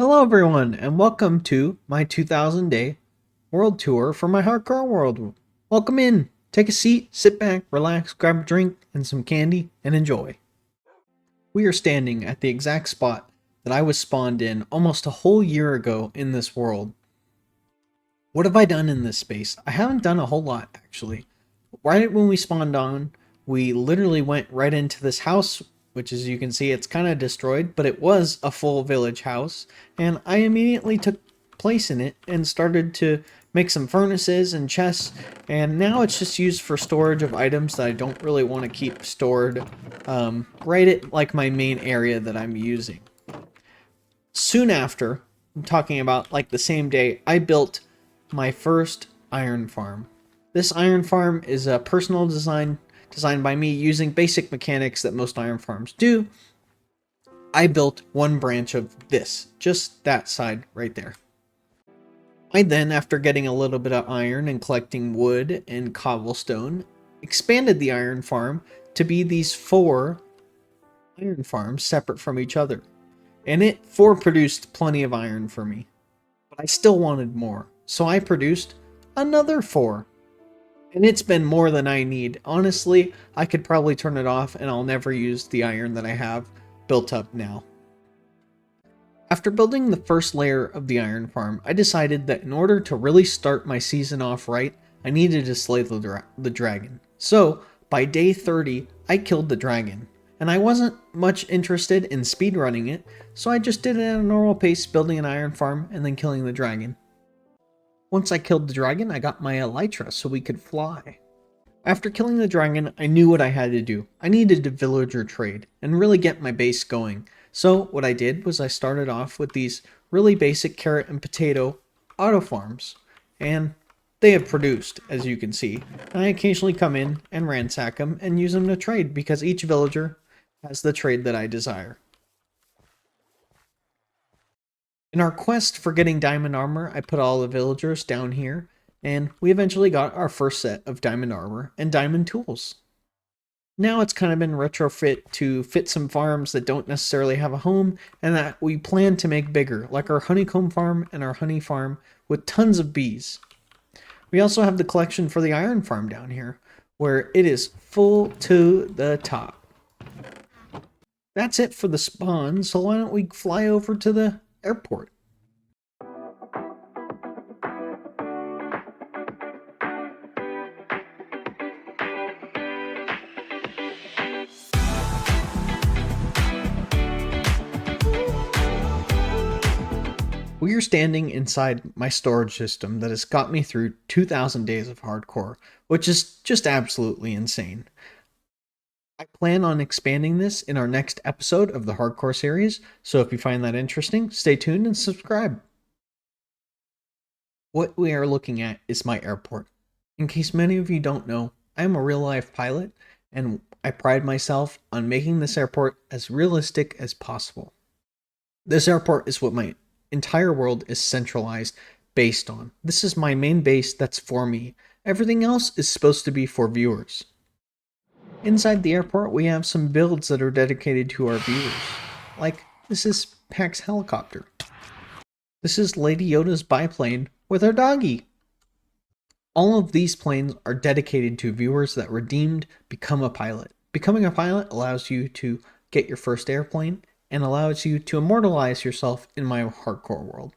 Hello, everyone, and welcome to my 2000 day world tour for my hardcore world. Welcome in. Take a seat, sit back, relax, grab a drink and some candy, and enjoy. We are standing at the exact spot that I was spawned in almost a whole year ago in this world. What have I done in this space? I haven't done a whole lot, actually. Right when we spawned on, we literally went right into this house, which as you can see, it's kind of destroyed, but it was a full village house, and I immediately took place in it and started to make some furnaces and chests, and now it's just used for storage of items that I don't really want to keep stored right at like my main area that I'm using. Soon after, I'm talking about like the same day, I built my first iron farm. This iron farm is a personal design designed by me using basic mechanics that most iron farms do. I built one branch of this, just that side right there. I then, after getting a little bit of iron and collecting wood and cobblestone, expanded the iron farm to be these four iron farms separate from each other. And it produced plenty of iron for me. But I still wanted more, so I produced another four. And it's been more than I need. Honestly, I could probably turn it off and I'll never use the iron that I have built up now. After building the first layer of the iron farm, I decided that in order to really start my season off right, I needed to slay the dragon. So, by day 30, I killed the dragon. And I wasn't much interested in speedrunning it, so I just did it at a normal pace, building an iron farm and then killing the dragon. Once I killed the dragon, I got my elytra so we could fly. After killing the dragon, I knew what I had to do. I needed to villager trade and really get my base going. So what I did was I started off with these really basic carrot and potato auto farms. And they have produced, as you can see. And I occasionally come in and ransack them and use them to trade because each villager has the trade that I desire. In our quest for getting diamond armor, I put all the villagers down here, and we eventually got our first set of diamond armor and diamond tools. Now it's kind of been retrofit to fit some farms that don't necessarily have a home and that we plan to make bigger, like our honeycomb farm and our honey farm with tons of bees. We also have the collection for the iron farm down here, where it is full to the top. That's it for the spawn, so why don't we fly over to the airport? We are standing inside my storage system that has got me through 2,000 days of hardcore, which is just absolutely insane. I plan on expanding this in our next episode of the hardcore series, so if you find that interesting, stay tuned and subscribe. What we are looking at is my airport. In case many of you don't know, I am a real life pilot, and I pride myself on making this airport as realistic as possible. This airport is what my entire world is centralized based on. This is my main base that's for me. Everything else is supposed to be for viewers. Inside the airport, we have some builds that are dedicated to our viewers. Like, this is Pax Helicopter. This is Lady Yoda's biplane with her doggy. All of these planes are dedicated to viewers that redeemed Become a Pilot. Becoming a pilot allows you to get your first airplane and allows you to immortalize yourself in my hardcore world.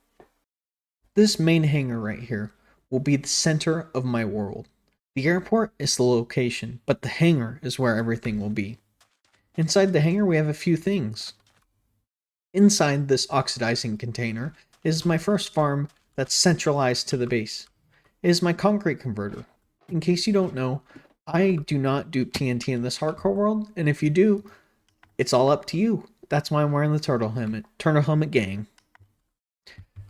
This main hangar right here will be the center of my world. The airport is the location, but the hangar is where everything will be. Inside the hangar we have a few things. Inside this oxidizing container is my first farm that's centralized to the base. It is my concrete converter. In case you don't know, I do not dupe TNT in this hardcore world, and if you do, it's all up to you. That's why I'm wearing the turtle helmet. Turtle helmet gang.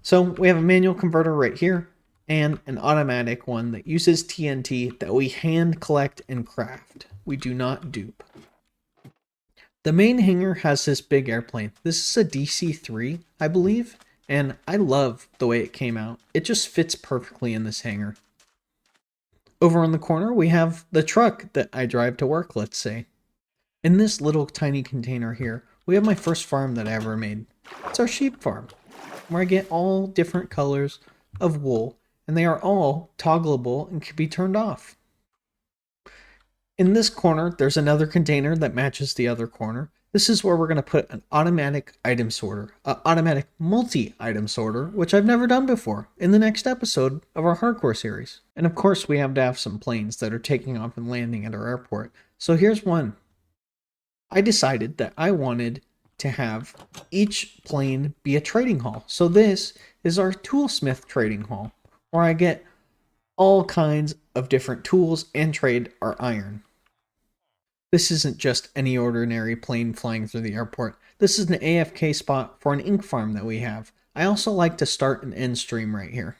So we have a manual converter right here and an automatic one that uses TNT that we hand collect and craft. We do not dupe. The main hangar has this big airplane. This is a DC-3, I believe, and I love the way it came out. It just fits perfectly in this hangar. Over in the corner, we have the truck that I drive to work, let's say. In this little tiny container here, we have my first farm that I ever made. It's our sheep farm. where I get all different colors of wool, and they are all toggleable and can be turned off. In this corner, there's another container that matches the other corner. This is where we're going to put an automatic item sorter, an automatic multi-item sorter, which I've never done before, in the next episode of our hardcore series. And of course, we have to have some planes that are taking off and landing at our airport. So here's one. I decided that I wanted to have each plane be a trading hall. So this is our toolsmith trading hall, where I get all kinds of different tools and trade our iron. This isn't just any ordinary plane flying through the airport. This is an AFK spot for an ink farm that we have. I also like to start and end stream right here.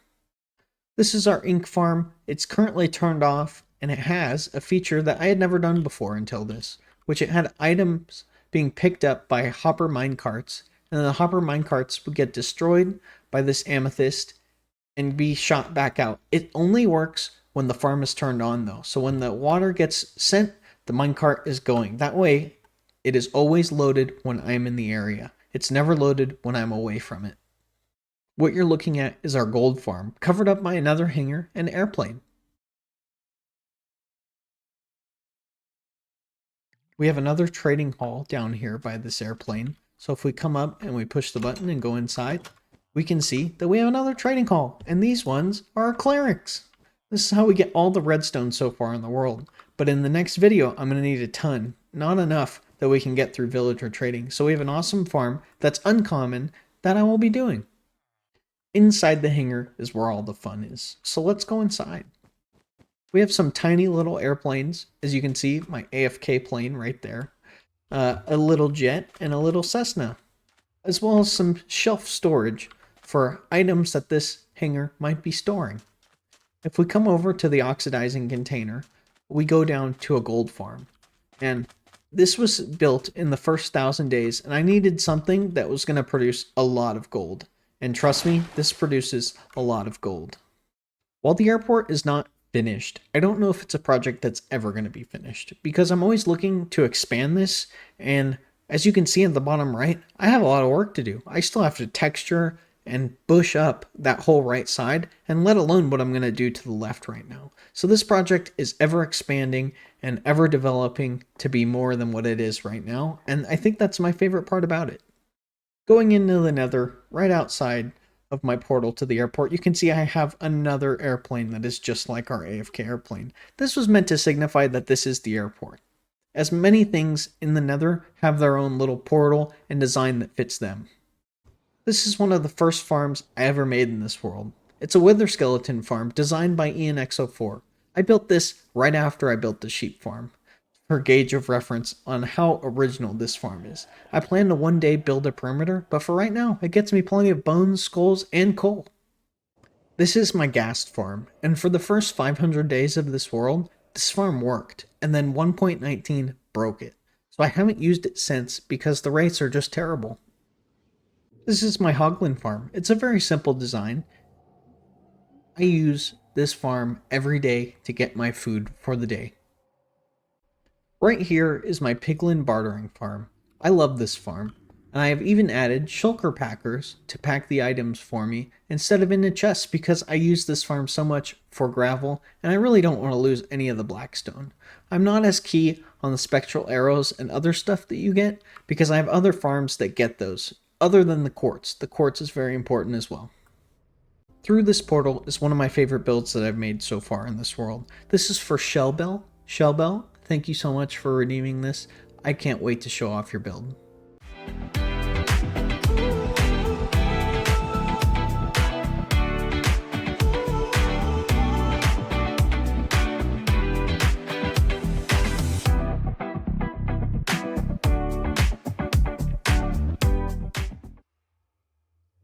This is our ink farm. It's currently turned off, and it has a feature that I had never done before until this, which it had items being picked up by hopper minecarts, and then the hopper minecarts would get destroyed by this amethyst and be shot back out. It only works when the farm is turned on though. So when the water gets sent, the minecart is going. That way, it is always loaded when I'm in the area. It's never loaded when I'm away from it. What you're looking at is our gold farm, covered up by another hangar and airplane. We have another trading hall down here by this airplane. So if we come up and we push the button and go inside, we can see that we have another trading hall. And these ones are our clerics. This is how we get all the redstone so far in the world. But in the next video, I'm going to need a ton. Not enough that we can get through villager trading. So we have an awesome farm that's uncommon that I will be doing. Inside the hangar is where all the fun is. So let's go inside. We have some tiny little airplanes. As you can see, my AFK plane right there. A little jet and a little Cessna. As well as some shelf storage for items that this hangar might be storing. If we come over to the oxidizing container, we go down to a gold farm. And this was built in the first 1,000 days, and I needed something that was going to produce a lot of gold. And trust me, this produces a lot of gold. While the airport is not finished, I don't know if it's a project that's ever going to be finished, because I'm always looking to expand this, and as you can see at the bottom right, I have a lot of work to do. I still have to texture and bush up that whole right side, and let alone what I'm going to do to the left right now. So this project is ever expanding and ever developing to be more than what it is right now, and I think that's my favorite part about it. Going into the nether, right outside of my portal to the airport, you can see I have another airplane that is just like our AFK airplane. This was meant to signify that this is the airport, as many things in the nether have their own little portal and design that fits them. This is one of the first farms I ever made in this world. It's a wither skeleton farm designed by ENX04. I built this right after I built the sheep farm, for gauge of reference on how original this farm is. I plan to one day build a perimeter, but for right now, it gets me plenty of bones, skulls, and coal. This is my ghast farm, and for the first 500 days of this world, this farm worked, and then 1.19 broke it. So I haven't used it since because the rates are just terrible. This is my hoglin farm. It's a very simple design. I use this farm every day to get my food for the day. Right here is my piglin bartering farm. I love this farm, and I have even added shulker packers to pack the items for me instead of in a chest because I use this farm so much for gravel, and I really don't want to lose any of the blackstone. I'm not as key on the spectral arrows and other stuff that you get because I have other farms that get those. Other than the quartz. The quartz is very important as well. Through this portal is one of my favorite builds that I've made so far in this world. This is for Shellbell. Shellbell, thank you so much for redeeming this. I can't wait to show off your build.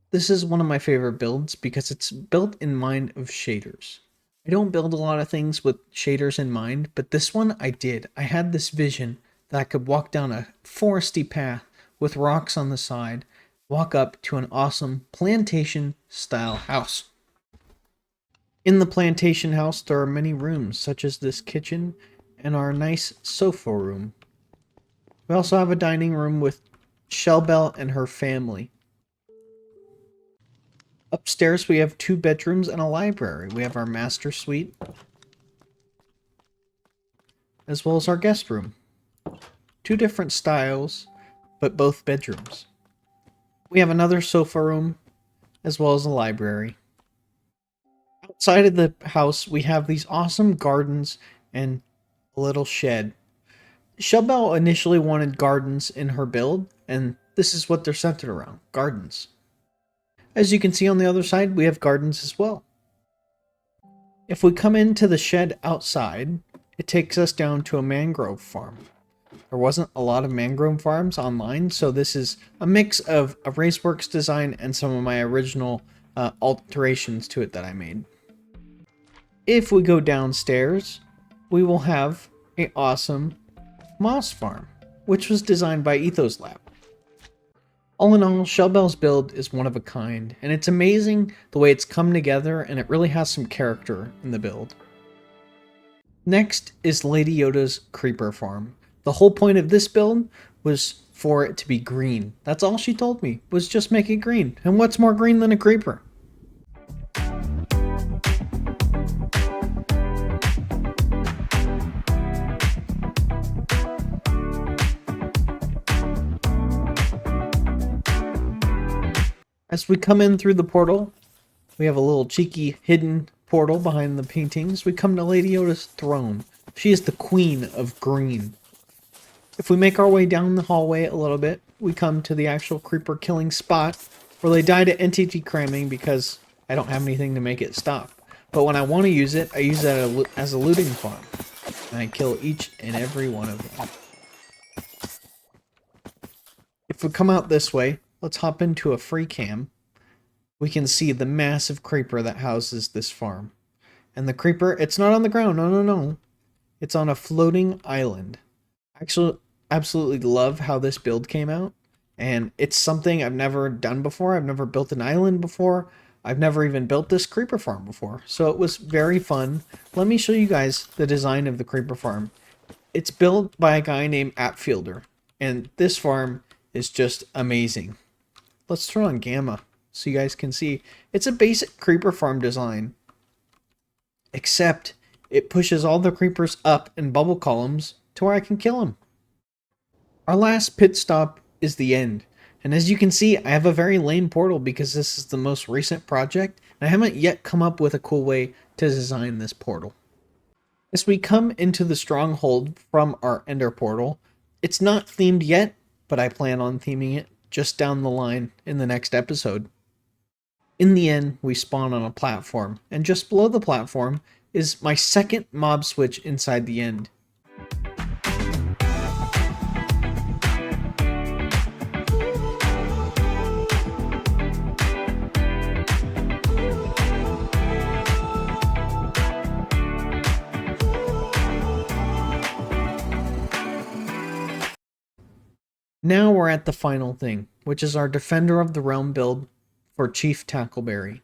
This is one of my favorite builds because it's built in mind of shaders. I don't build a lot of things with shaders in mind, but this one I did. I had this vision that I could walk down a foresty path with rocks on the side, walk up to an awesome plantation style house. In the plantation house, there are many rooms, such as this kitchen and our nice sofa room. We also have a dining room with Shellbell and her family. Upstairs, we have 2 bedrooms and a library. We have our master suite, as well as our guest room. 2 different styles, but both bedrooms. We have another sofa room, as well as a library. Outside of the house, we have these awesome gardens and a little shed. Shelbelle initially wanted gardens in her build, and this is what they're centered around, gardens. As you can see on the other side, we have gardens as well. If we come into the shed outside, it takes us down to a mangrove farm. There wasn't a lot of mangrove farms online, so this is a mix of a Raceworks design and some of my original alterations to it that I made. If we go downstairs, we will have an awesome moss farm, which was designed by Ethos Lab. All in all, Shelbelle's build is one of a kind, and it's amazing the way it's come together, and it really has some character in the build. Next is Lady Yoda's creeper farm. The whole point of this build was for it to be green. That's all she told me, was just make it green. And what's more green than a creeper? As we come in through the portal, we have a little cheeky hidden portal behind the paintings. We come to Lady Yoda's throne. She is the queen of green. If we make our way down the hallway a little bit, we come to the actual creeper killing spot where they died at NTT cramming because I don't have anything to make it stop. But when I want to use it, I use that as a looting farm. And I kill each and every one of them. If we come out this way, let's hop into a free cam. We can see the massive creeper that houses this farm. And the creeper, it's not on the ground, no. It's on a floating island. Actually, absolutely love how this build came out. And it's something I've never done before. I've never built an island before. I've never even built this creeper farm before. So it was very fun. Let me show you guys the design of the creeper farm. It's built by a guy named Appfielder. And this farm is just amazing. Let's turn on gamma so you guys can see. It's a basic creeper farm design, except it pushes all the creepers up in bubble columns to where I can kill them. Our last pit stop is the end. And as you can see, I have a very lame portal because this is the most recent project, and I haven't yet come up with a cool way to design this portal. As we come into the stronghold from our ender portal, it's not themed yet, but I plan on theming it just down the line in the next episode. In the end, we spawn on a platform, and just below the platform is my second mob switch inside the end. Now we're at the final thing, which is our Defender of the Realm build for Chief Tackleberry.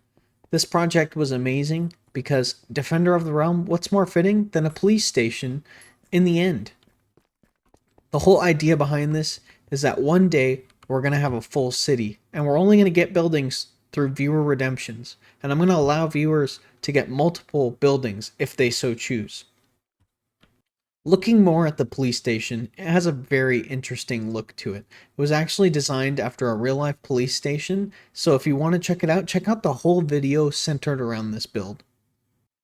This project was amazing because Defender of the Realm, what's more fitting than a police station in the end? The whole idea behind this is that one day we're going to have a full city, and we're only going to get buildings through viewer redemptions, and I'm going to allow viewers to get multiple buildings if they so choose. Looking more at the police station, it has a very interesting look to it. It was actually designed after a real-life police station, so if you want to check out the whole video centered around this build.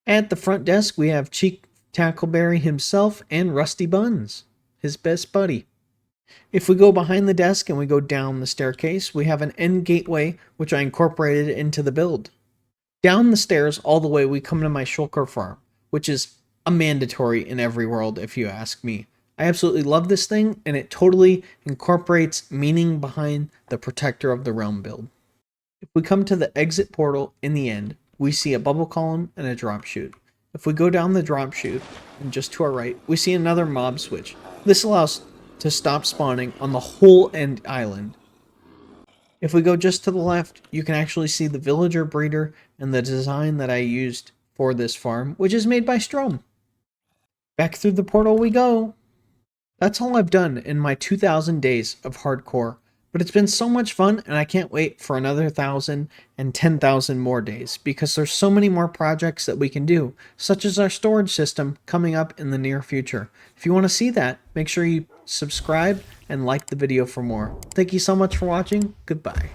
At the front desk, we have Chief Tackleberry himself and Rusty Buns, his best buddy. If we go behind the desk and we go down the staircase, we have an end gateway, which I incorporated into the build. Down the stairs all the way, we come to my shulker farm, which is a mandatory in every world, if you ask me. I absolutely love this thing, and it totally incorporates meaning behind the Protector of the Realm build. If we come to the exit portal in the end, we see a bubble column and a drop chute. If we go down the drop chute, and just to our right, we see another mob switch. This allows to stop spawning on the whole end island. If we go just to the left, you can actually see the villager breeder and the design that I used for this farm, which is made by Strom. Back through the portal we go. That's all I've done in my 2,000 days of hardcore But it's been so much fun, and I can't wait for another 1,000 and 10,000 more days because there's so many more projects that we can do, such as our storage system coming up in the near future. If you want to see that, make sure you subscribe and like the video for more. Thank you so much for watching. Goodbye.